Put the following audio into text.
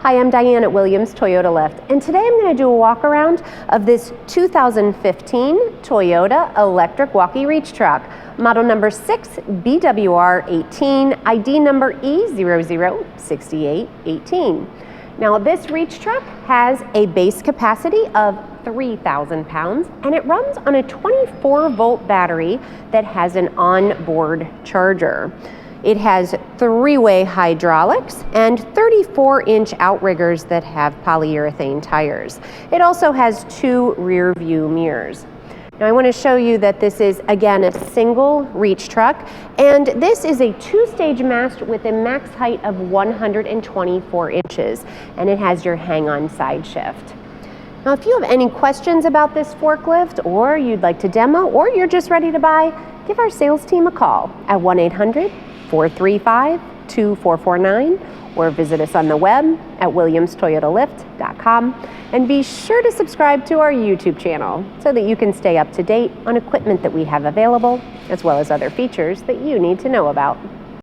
Hi, I'm Diane at Williams Toyota Lift, and today I'm going to do a walk around of this 2015 Toyota electric walkie reach truck, model number 6 BWR18, ID number E006818. Now this reach truck has a base capacity of 3,000 pounds and it runs on a 24-volt battery that has an onboard charger. It has 3-way hydraulics and 34-inch outriggers that have polyurethane tires. It also has 2 rear view mirrors. Now I want to show you that this is, again, a single reach truck, and this is a 2-stage mast with a max height of 124 inches, and it has your hang-on side shift. Now if you have any questions about this forklift, or you'd like to demo, or you're just ready to buy, give our sales team a call at 1-800-435-2449, or visit us on the web at williamstoyotalift.com, and be sure to subscribe to our YouTube channel so that you can stay up to date on equipment that we have available, as well as other features that you need to know about.